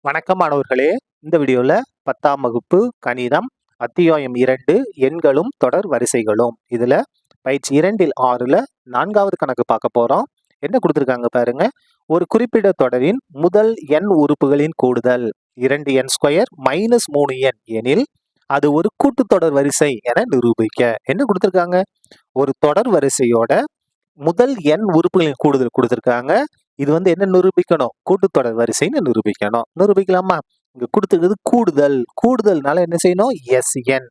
வணக்கம் மாணவர்களே. இந்த வீடியோவில் 10ஆம் வகுப்பு கணிதம் அத்தியாயம் 2 எண்களும் தொடர் வரிசைகளும் இதில் பயிற்சி 2இல் 6ல் 4வது கணக்கு பார்க்க போகிறோம். என்ன கொடுத்துருக்காங்க பாருங்க. ஒரு குறிப்பிட்ட தொடரின் முதல் n உறுப்புகளின் கூடுதல் 2n² - 3n எனில் அது ஒரு கூட்டுத்தொடர் வரிசை என நிரூபிக்க. என்ன கொடுத்துருக்காங்க? ஒரு தொடர் வரிசையோட முதல் n உறுப்புகளின் கூடுதல் கொடுத்துருக்காங்க. இது என்ன நிரூபிக்கணும்? கூட்டுத்தொடர் வரிசைன்னு நிரூபிக்கணும். நிரூபிக்கலாமா? இங்க கொடுத்துருக்குது கூடுதல். கூடுதல்னால என்ன செய்யணும்? Sn.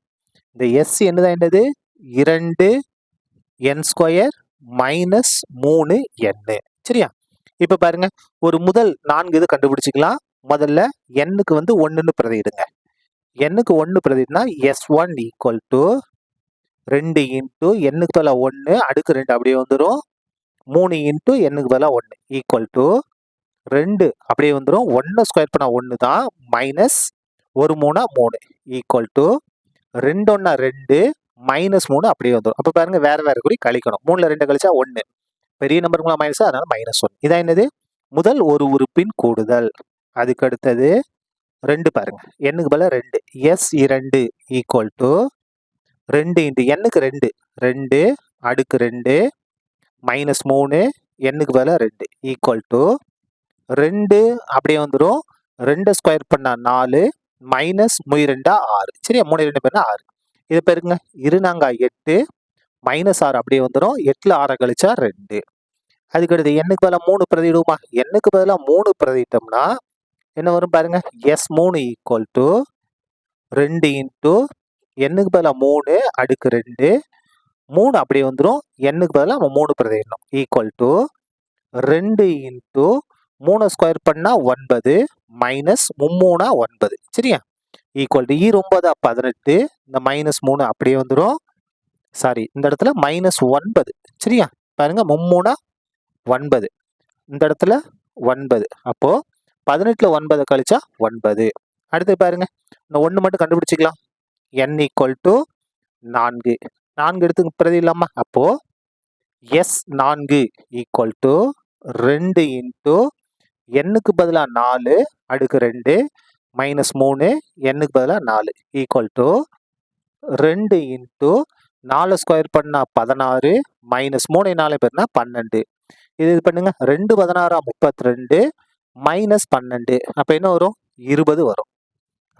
இந்த Sn தான் என்னது? 2n² - 3n. சரியா? இப்ப பாருங்க, ஒரு முதல் 4 இது கண்டுபிடிச்சிக்கலாம். முதல்ல n-க்கு 1ன்னு பிரதியிடுங்க. n-க்கு 1 பிரதியிடுனா S1 = 2 இன்ட்டு n-க்கு பதிலா 1 அடுக்கு 2 அப்படியே வந்துடும். 3 இன்ட்டு n-க்கு பதிலா 1 ஈக்குவல் 2 அப்படியே வந்துடும். 1 ஸ்கொயர் பண்ணா 1 தான், மைனஸ் 1 3 3 ஈக்குவல் 2 1 2 மைனஸ் 3 அப்படியே வந்துடும். அப்போ பாருங்க, வேற வேற குறி கழிக்கணும். 3ல 2 கழிச்சா 1, பெரிய நம்பருங்களா மைனஸ், அதனால -1. இதான் என்னது? முதல் ஒரு உறுப்பின் கூடுதல். அதுக்கு அடுத்தது 2 பாருங்க, n-க்கு பதிலா 2 S2 ஈக்குவல் 2 இன்ட்டு n-க்கு 2 2 அடுக்கு 2 -3 n-க்கு பதிலா 2 ஈக்குவல் 2 அப்படியே வந்துடும். 2 ஸ்கொயர் பண்ணா 4 மைனஸ் 3 2 6. சரியா? 3 2 பேர்னா 6. இது பேருங்க 2 4 8 -6 அப்படியே வந்துடும். 8ல 6 கழிச்சா 2. அதுக்கடுத்து n-க்கு பதிலா 3 பிரதியிடுமா? n-க்கு பதிலா 3 பிரதிட்டோம்னா என்ன வரும் பாருங்க. S3 ஈக்குவல் 2 இன்ட்டு n-க்கு பதிலா 3 அடுக்கு 2 3 அப்படியே வந்துடும். n-க்கு பதிலா நம்ம 3 பிரதியிடணும். ஈக்குவல் 2 இன்ட்டு 3 ஸ்கொயர் பண்ணா 9 மைனஸ் 3 9. சரியா? ஈக்குவல் 9 18. இந்த -3 அப்படியே வந்துடும். சாரி, இந்த இடத்துல -9. சரியா? பாருங்க, 3 9, இந்த இடத்துல 9. அப்போ 18ல 9 கழிச்சா 9. அடுத்து பாருங்க, இந்த 1 மட்டும் கண்டுபிடிச்சிக்கலாம். n ஈக்குவல் 4 4 எடுத்து பிரதியிடலாமா? அப்போ S4 ஈக்குவல் 2 இன்ட்டு n-க்கு பதிலா 4 அடுக்கு 2 -3 n-க்கு பதிலா 4 ஈக்குவல் 2 இன்ட்டு 4 ஸ்கொயர் பண்ணா 16 -3 4 பேர்னா 12. இது பண்ணுங்க, 2 16 32 -12. அப்ப என்ன வரும்? 20 வரும்.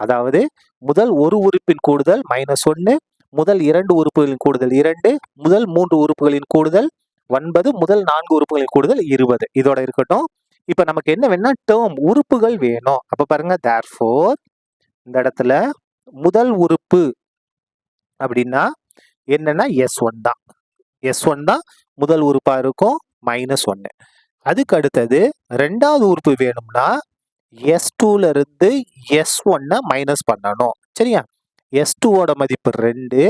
அதாவது முதல் ஒரு உறுப்பின் கூடுதல் -1, முதல் 2 உறுப்புகளின் கூடுதல் 2, முதல் 3 உறுப்புகளின் கூடுதல் 9, முதல் 4 உறுப்புகளின் கூடுதல் 20. இதோட இருக்கட்டும். இப்ப நமக்கு என்ன வேணும்னா டேர்ம் உறுப்புகள் வேணும். அப்ப பாருங்க, therefore இந்த இடத்துல முதல் உறுப்பு அப்படின்னா என்னன்னா S1 தான். S1 தான் முதல் உறுப்பா இருக்கும், -1. அதுக்கு அடுத்தது ரெண்டாவது உறுப்பு வேணும்னா S2ல இருந்து S1 மைனஸ் பண்ணணும். சரியா? S2ஓட மதிப்பு 2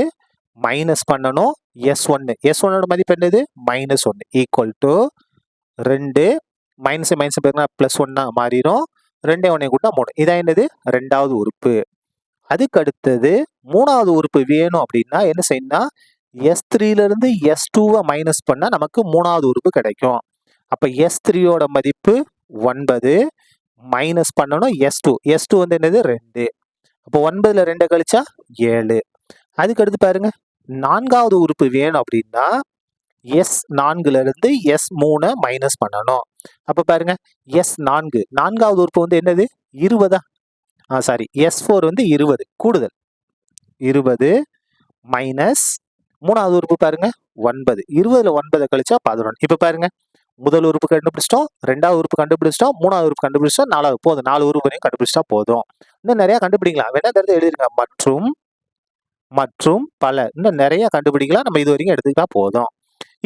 மைனஸ் பண்ணணும் S1. S1ஓட மதிப்பு என்னது? -1 ஈக்குவல் 2 மைனஸ் மைனஸ் பேருனா +1 மாறிடும். 2 1 கூட்டா 3. இதான் என்னது? ரெண்டாவது உறுப்பு. அதுக்கு அடுத்தது மூணாவது உறுப்பு வேணும் அப்படின்னா என்ன செய்யணும்னா S3ல இருந்து S2 மைனஸ் பண்ணா நமக்கு மூணாவது உறுப்பு கிடைக்கும். அப்ப S3ஓட மதிப்பு 9 மைனஸ் பண்ணணும் S2. S2 என்னது? 2. அப்போ 9ல 2 கழிச்சா 7. அதுக்கு அடுத்து பாருங்க, நான்காவது உறுப்பு வேணும் அப்படின்னா S4ல இருந்து S3 மைனஸ் பண்ணணும். அப்ப பாருங்க, S4 நான்காவது உறுப்பு என்னது? 20. சாரி, S4 20 கூடுதல் 20 மைனஸ் மூணாவது உறுப்பு பாருங்க 9. 20ல 9 கழிச்சா 11. இப்ப பாருங்க, முதல் உறுப்பு கண்டுபிடிச்சிட்டோம், ரெண்டாவது உறுப்பு கண்டுபிடிச்சிட்டோம், மூணாவது உறுப்பு கண்டுபிடிச்சிட்டோம், நாலாவது போதும். 4 உறுப்புகளையும் கண்டுபிடிச்சிட்டா போதும். இன்னும் நிறைய கண்டுபிடிக்கலாம். வேணா இந்த எழுதிருங்க, மற்றும் மற்றும் பல. இன்னும் நிறைய கண்டுபிடிக்கலாம். நம்ம இது வரைக்கும் எடுத்துக்கிட்டா போதும்.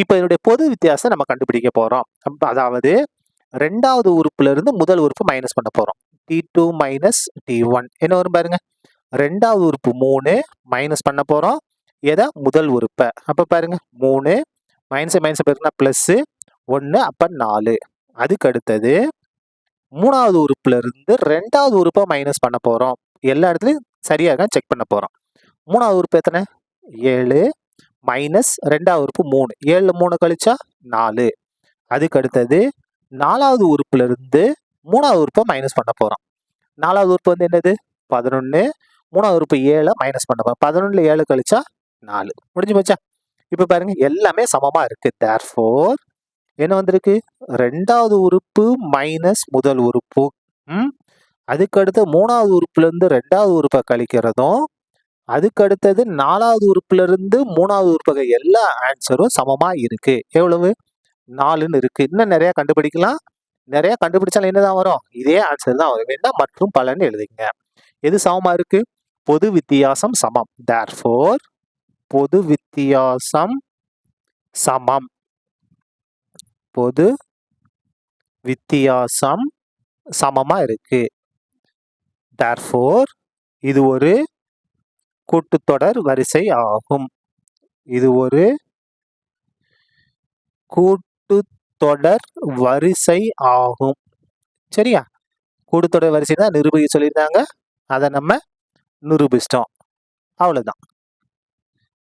இப்ப இதனுடைய பொது வித்தியாசம் நம்ம கண்டுபிடிக்க போறோம். அதாவது ரெண்டாவது உறுப்புல இருந்து முதல் உறுப்பு மைனஸ் பண்ண போறோம். T2 மைனஸ் T1 என்ன வரும் பாருங்க. ரெண்டாவது உறுப்பு 3 மைனஸ் பண்ண போறோம். எதை? முதல் உறுப்பை. அப்ப பாருங்க, 3 மைனஸ் மைனஸ் பேருக்குன்னா பிளஸ் 1, அப்ப 4. அதுக்கு அடுத்தது மூணாவது உறுப்புல இருந்து ரெண்டாவது உறுப்பை மைனஸ் பண்ண போறோம். எல்லா இடத்துலயும் சரியா இருக்கா செக் பண்ண போறோம். மூணாவது உறுப்பு எத்தனை? 7 மைனஸ் ரெண்டாவது உறுப்பு 3. 7ல 3 கழிச்சா 4. அதுக்கு அடுத்தது நாலாவது உறுப்புல இருந்து மூணாவது உறுப்பை மைனஸ் பண்ண போறோம். 4வது உறுப்பு வந்து என்னது 11. 3வது உறுப்பு 7 மைனஸ் பண்ண 11ல 7 கழிச்சா 4. முடிஞ்சு போச்சா? இப்ப பாருங்க எல்லாமே சமமா இருக்கு. therefore என்ன வந்திருக்கு? 2வது உறுப்பு மைனஸ் முதல் உறுப்பு. அதுக்கு அடுத்து 3வது உறுப்புல இருந்து 2வது உறுப்பை கழிக்கிறதும், அதுக்கு அடுத்தது 4வது உறுப்புல இருந்து 3வது உறுப்பு எல்லா ஆன்சரும் சமமா இருக்கு. எவ்வளவு? 4ன்னு இருக்கு. இன்னும் நிறைய கண்டுபிடிக்கலாம். நிறைய கண்டுபிடிச்சாலும் என்னதான் வரும்? இதே ஆன்சர் தான் வரும். வேணா மற்றும் பலன்னு எழுதுங்க. எது சமமா இருக்கு? பொது வித்தியாசம் சமம். therefore பொது வித்தியாசம் சமம். பொது வித்தியாசம் சமமா இருக்கு. therefore இது ஒரு கூட்டுத்தொடர் வரிசை ஆகும். இது ஒரு கூட்டுத்தொடர் வரிசை ஆகும். சரியா? கூட்டுத்தொடர் வரிசை தான் நிரூபிக்க சொல்லியிருந்தாங்க. அதை நம்ம நிரூபிச்சிட்டோம். அவ்வளவுதான்.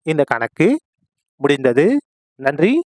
இந்த கணக்கு முடிந்தது. நன்றி.